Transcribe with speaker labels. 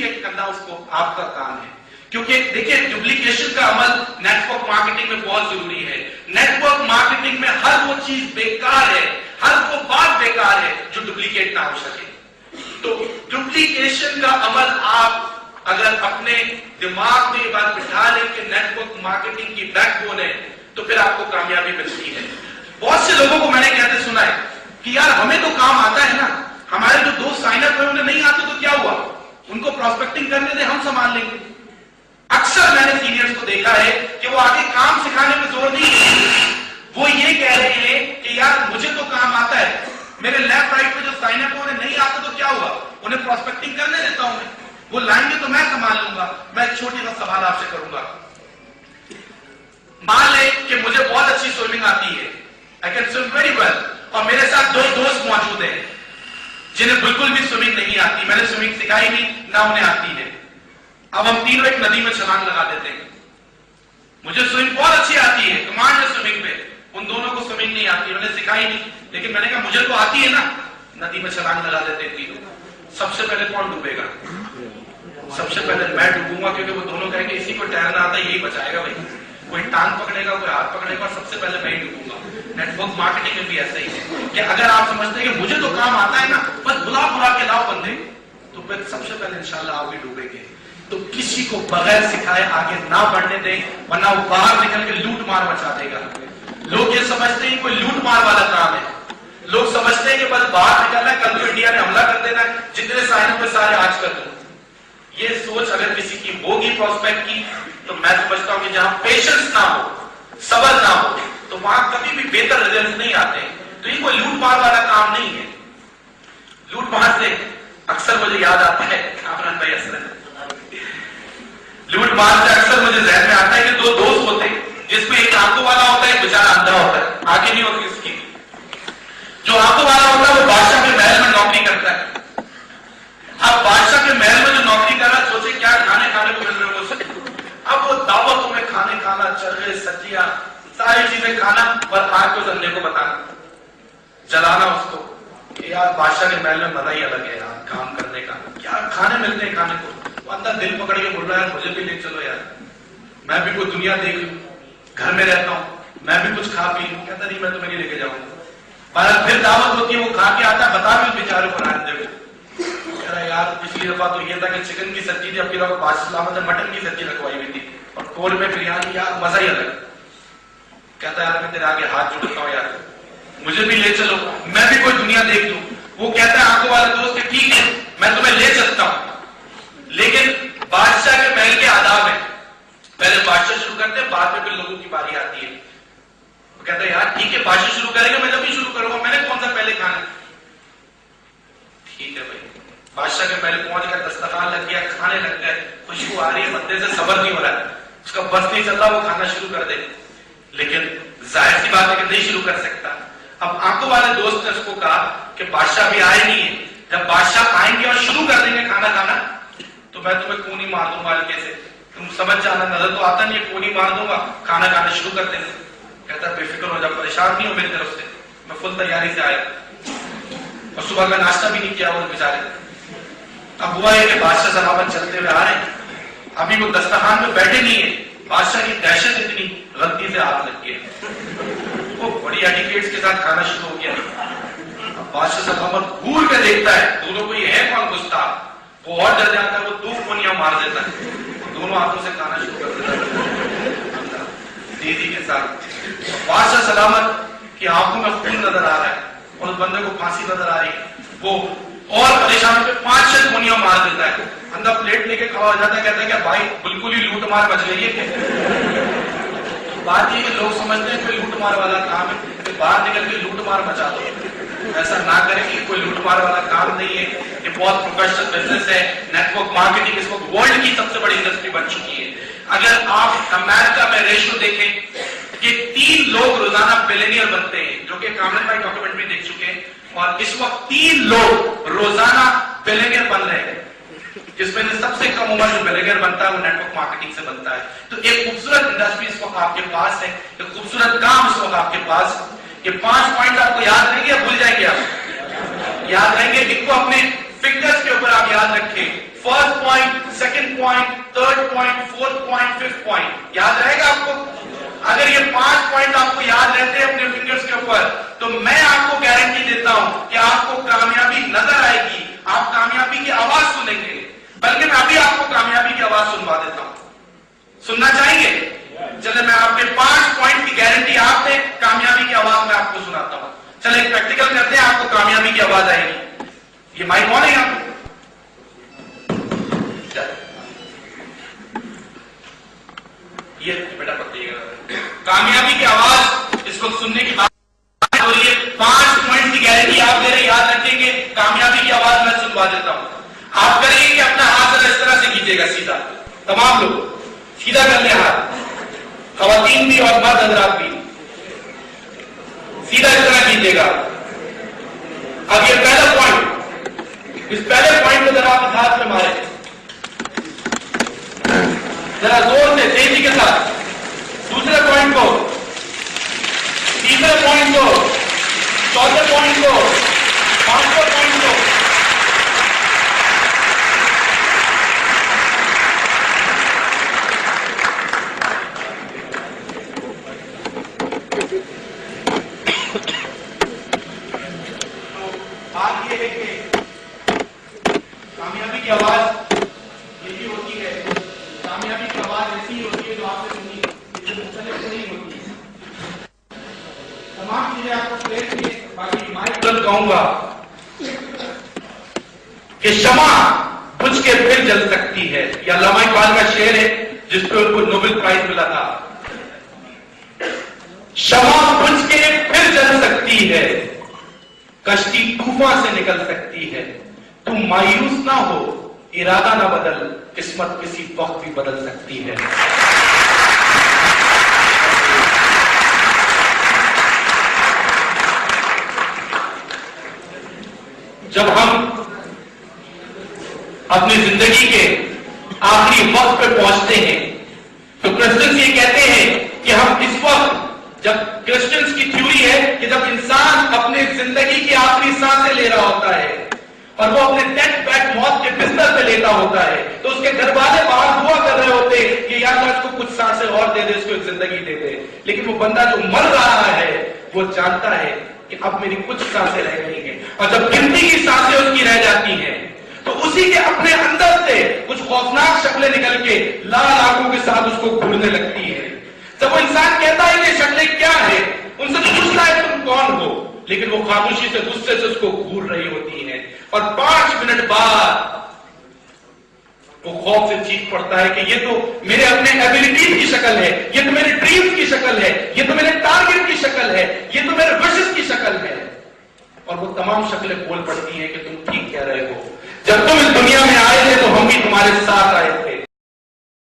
Speaker 1: Duplicate کرنا اس کو آپ کا کام ہے. کیونکہ دیکھیں ڈپلیکیشن کا عمل نیٹورک مارکیٹنگ میں بہت ضروری ہے. نیٹورک مارکیٹنگ میں ہر وہ چیز بیکار ہے, ہر وہ بات بیکار ہے جو ڈپلیکیٹ نہ ہو سکے. تو ڈپلیکیشن کا عمل آپ اگر اپنے دماغ میں یہ بات بٹھا لیں کہ نیٹورک مارکیٹنگ کی بیک بون ہے تو پھر آپ کو کامیابی ملتی ہے. بہت سے لوگوں کو میں نے کہتے سنا ہے کہ یار ہمیں تو کام آتا ہے نا, ہمارے جو دوست سائن اپ ہوئے انہیں نہیں آتے تو کیا ہوا, ان کو پراسپیکٹنگ کرنے دیں, ہم سنبھال لیں گے. اکثر میں نے سینئرز کو دیکھا ہے کہ وہ آگے کام سکھانے پہ زور نہیں ہے, وہ یہ کہہ رہے ہیں کہ یار مجھے تو کام آتا ہے, میرے لیفٹ رائٹ پہ جو سائن اپ انہیں نہیں آتا تو کیا ہوا, انہیں پراسپیکٹنگ کرنے دیتا ہوں میں, وہ لائن گے تو میں سنبھال لوں گا. میں ایک چھوٹی سا سوال آپ سے کروں گا. مان لیں کہ مجھے بہت اچھی سوئمنگ آتی ہے, I can swim very well, اور میرے ساتھ دو دوست موجود ہیں جنہیں بالکل بھی سوئمنگ نہیں آتی, میں نے سوئمنگ سکھائی نہیں, نہ انہیں آتی ہے. اب ہم تینوں ایک ندی میں چھلانگ لگا دیتے ہیں. مجھے سوئمنگ بہت اچھی آتی ہے, کمانڈ ہے سوئمنگ پہ, ان دونوں کو سوئمنگ نہیں آتی, میں نے سکھائی نہیں, لیکن میں نے کہا مجھے تو آتی ہے نا, ندی میں چھلانگ لگا دیتے ہیں تینوں. سب سے پہلے کون ڈوبے گا؟ سب سے پہلے میں ڈوبوں گا, کیونکہ وہ دونوں کہیں گے اسی کو تیرنا آتا ہے یہی بچائے گا بھائی, کوئی ٹانگ پکڑے گا کوئی ہاتھ پکڑے گا, سب سے پہلے میں ہی ڈوبوں گا. نیٹورک مارکیٹنگ میں بھی ایسا ہی ہے کہ اگر آپ سمجھتے ہیں کہ مجھے تو کام آتا ہے نا, بس بلا بلا کے لاؤ بندے, تو پھر سب سے پہلے انشاءاللہ آپ بھی ڈوبیں گے. تو کسی کو بغیر سکھائے آگے نہ بڑھنے دیں, ورنہ وہ باہر نکل کے لوٹ مار مچا دے گا. لوگ یہ سمجھتے ہیں کوئی لوٹ مار والا کام ہے, لوگ سمجھتے ہیں کہ بس باہر نکلنا ہے, کل تو انڈیا نے حملہ کر دینا ہے, جتنے سائن پہ سارے آج کر دوں. یہ سوچ اگر کسی کی ہوگی پراسپیکٹ کی, تو میں سمجھتا ہوں کہ جہاں پیشنس نہ ہو, صبر نہ ہو, تو وہاں کبھی بھی بہتر ریزلٹ نہیں آتے. تو یہ کوئی لوٹ مار والا کام نہیں ہے. لوٹ مار سے اکثر مجھے یاد آتا ہے, عمران بھائی اصل لوٹ مار سے اکثر مجھے ذہن میں آتا ہے کہ دو دوست ہوتے ہیں, جس میں ایک آنکھوں والا ہوتا ہے, ایک بیچارہ اندھا ہوتا ہے, آگے نہیں ہوتی اس کی. جو آنکھوں والا ہوتا ہے وہ بادشاہ کے محل میں نوکری کرتا ہے. اب بادشاہ کے محل میں جو نوکری کر رہا, سوچے کیا کھانے کو مل رہے ہیں. اب وہ دعوتوں میں کھانے کھانا, چرغے سچیاں ساری چیزیں کھانا, اور آگ کو اندھے کو بتانا, جلانا اس کو کہ یار بادشاہ کے محل میں مزہ ہی الگ ہے یار کام کرنے کا, کیا کھانے ملتے ہیں کھانے کو. وہ اندر دل پکڑ کے بول رہا ہے مجھے بھی لے چلو یار, میں بھی کوئی دنیا دیکھ لوں, گھر میں رہتا ہوں, میں بھی کچھ کھا پی لوں. کہتا نہیں میں تمہیں نہیں لے کے جاؤں گا. پھر دعوت ہوتی ہے, وہ کھا کے آتا ہے, بتا بھی بیچارے کو آنے دے. کہہ رہا یار پچھلی دفعہ تو یہ تھا کہ چکن کی سبزی تھی, اب کی دفعہ بادشاہ سلامت نے مٹن کی سبزی رکھوائی ہوئی تھی, اور کول میں بریانی, یار مزہ ہی الگ. کہتا ہے یار میں تیرے آگے ہاتھ جوڑتا ہوں یار, مجھے بھی لے چلو, میں بھی کوئی دنیا دیکھ لوں. وہ کہتا ہے آنکھوں والا دوست کہ ٹھیک ہے میں تمہیں لے چلتا ہوں, لیکن بادشاہ کے محل کے آداب ہیں, پہلے بادشاہ شروع کرتے ہیں, بعد میں پھر لوگوں کی باری آتی ہے. وہ کہتا ہے یار ٹھیک ہے بادشاہ شروع کرے گا, میں جب بھی شروع کروں گا, میں نے کون سا پہلے کھانا. ٹھیک ہے بھائی, بادشاہ کے پہلے پہنچ کر دسترخوان لگ گیا, کھانے لگ گئے, خوشبو آ رہی ہے, بندے سے صبر نہیں ہو رہا ہے, اس کا بس نہیں چل رہا, وہ کھانا شروع کر دے, لیکن ظاہر سی بات ہے کہ نہیں شروع کر سکتا. اب آنکھوں والے دوست نے اس کو کہا کہ بادشاہ بھی آئے نہیں ہے, جب بادشاہ آئیں گے اور شروع کر دیں گے کھانا کھانا, تو میں تمہیں کونی مار دوں گا ہلکے سے, تم سمجھ جانا, نظر تو آتا نہیں ہے, کونی مار دوں گا, کھانا کھانا شروع کر دیں گے. کہتا ہے بے فکر ہو جا, پریشان نہیں ہو میری طرف سے, میں فل تیاری سے آیا, اور صبح کا ناشتہ بھی نہیں کیا وہ بیچارے. اب ہوا ہے کہ بادشاہ سلامت چلتے ہوئے آ رہے ہیں, ابھی وہ دسترخوان میں بیٹھے نہیں ہیں, بادشاہ کی دہشت اتنی, غلطی سے ہاتھ لگ گیا, وہ بڑی ایٹیکیٹس کے ساتھ کھانا شروع ہو گیا. اب بادشاہ سلامت گور کے دیکھتا ہے دونوں کو, یہ ہے کون گستاخ, وہ اور ڈر جاتا ہے, وہ دو کونیاں مار دیتا ہے, دونوں ہاتھوں سے کھانا شروع کر دیتا ہے تیزی کے ساتھ. بادشاہ سلامت کی آنکھوں میں خون نظر آ رہا ہے, اور اس بندے کو پھانسی نظر آ رہی ہے, وہ اور پریشان پہ 5-6 کونیاں مار دیتا ہے, اندر پلیٹ لے کے کھڑا ہو جاتا ہے, کہتا ہے کہ بھائی بالکل ہی لوٹ مار بچ گئی ہے. بات یہ کہ لوگ سمجھتے ہیں کوئی لوٹ مار والا کام ہے کہ باہر نکل کے لوٹ مار مچا دو. ایسا نہ کریں کہ کوئی لوٹ مار والا کام نہیں ہے, یہ بہت پروفیشنل بزنس ہے. نیٹورک مارکیٹنگ اس وقت ورلڈ کی سب سے بڑی انڈسٹری بن چکی ہے. اگر آپ امریکہ میں ریشو دیکھیں کہ 3 لوگ روزانہ بلینئر بنتے ہیں, جو کہ کامران بھائی ڈاکومنٹری دیکھ چکے ہیں, اور اس وقت 3 لوگ روزانہ بلینئر بن رہے ہیں, جس میں سب سے کم عمر جو بلینئر بنتا ہے وہ نیٹورک مارکیٹنگ سے بنتا ہے. تو ایک خوبصورت انڈسٹری اس وقت آپ کے پاس ہے, ایک خوبصورت کام اس وقت آپ کے پاس. یہ 5 پوائنٹ آپ کو یاد رہیں گے یا بھول جائیں گے؟ آپ یاد رہیں گے, ان کو اپنے فنگرز کے اوپر آپ یاد رکھیں. First point, point, third point, fourth point, fifth point یاد رہے گا آپ کو؟ اگر یہ 5 پوائنٹ آپ کو یاد رہتے ہیں اپنے فنگرز کے اوپر تو میں آپ کو گارنٹی دیتا ہوں کہ آپ کو کامیابی نظر آئے گی، آپ کامیابی کی آواز سنیں گے۔ بلکہ میں ابھی آپ کو کامیابی کی آواز سنوا دیتا ہوں، سننا چاہیں گے؟ چلے میں آپ کے 5 پوائنٹ کی گارنٹی آپ دیں، کامیابی کی آواز میں آپ کو سناتا ہوں۔ چلے ایک پریکٹیکل کرتے ہیں، آپ کو کامیابی کی آواز آئے گی۔ یہ مائک آن ہے آپ کو؟ یہ بیٹا پکڑیے گا، کامیابی کی آواز اس وقت سننے کی بات ہو رہی ہے۔ 5 پوائنٹ کی گارنٹی آپ میرے یاد رکھیں گے، کامیابی کی آواز میں سنوا دیتا ہوں۔ آپ کریں گے کہ اپنا ہاتھ اس طرح سے کیجیے گا سیدھا، تمام لوگ سیدھا کر لیں ہاتھ، خواتین بھی اور مرد حضرات بھی سیدھا اس طرح کیجیے گا۔ اب یہ پہلا پوائنٹ، اس پہلے پوائنٹ کو ذرا آپ ہاتھ میں ماریں، ذرا زور سے تیزی کے ساتھ۔ دوسرے پوائنٹ کو، تیسرے پوائنٹ کو، چوتھے پوائنٹ کو، پانچویں پوائنٹ کو۔ بات یہ ہے کہ کامیابی کی آواز یہی ہوتی ہے، کامیابی کی آواز ایسی ہی ہوتی ہے جو آپ نے سنی، مختلف نہیں ہوتی۔ تمام چیزیں آپ کو کلیئر کی، باقی مائک بند کہوں گا کہ شمع بجھ کے پھر جل سکتی ہے، یہ علامہ اقبال کا شعر ہے جس پہ ان کو نوبل پرائز ملا تھا۔ شمع بجھ کے پھر جل سکتی ہے، کشتی طوفان سے نکل سکتی ہے، تم مایوس نہ ہو، ارادہ نہ بدل، قسمت کسی وقت بھی بدل سکتی ہے۔ جب ہم اپنی زندگی کے آخری وقت پہ پہنچتے ہیں تو کرسچنز یہ کہتے ہیں کہ ہم اس وقت، جب کرسچنز کی تھیوری ہے کہ جب انسان اپنے زندگی کی آخری سانسیں لے رہا ہوتا ہے اور وہ اپنے ڈیتھ بیڈ، موت کے بستر پہ لیتا ہوتا ہے تو اس کے گھر والے باہر دعا کر رہے ہوتے کہ یا اللہ اس کو کچھ سانسیں اور دے دے، اس کو ایک زندگی دے دے، لیکن وہ بندہ جو مر رہا ہے وہ جانتا ہے کہ اب میری کچھ سانسیں رہ گئی ہیں، اور جب گنتی کی سانسیں اس کی رہ جاتی ہیں تو اسی کے اپنے اندر سے کچھ خوفناک شکلیں نکل کے لال آنکھوں کے ساتھ اس کو گھورنے لگتی ہے۔ جب وہ انسان کہتا ہے یہ شکلیں کیا ہے، ان سے پوچھتا ہے تم کون ہو، لیکن وہ خاموشی سے غصے سے اس کو گھور رہی ہوتی ہیں، اور 5 منٹ بعد وہ خوف سے چیخ پڑتا ہے کہ یہ تو میرے اپنے ایبیلٹیز کی شکل ہے، یہ تو میرے ڈریمز کی شکل ہے، یہ تو میرے ٹارگٹ کی شکل ہے، یہ تو میرے وشز کی شکل ہے، اور وہ تمام شکلیں بول پڑتی ہیں کہ تم ٹھیک کہہ رہے ہو، جب تم اس دنیا میں آئے تھے تو ہم بھی تمہارے ساتھ آئے تھے،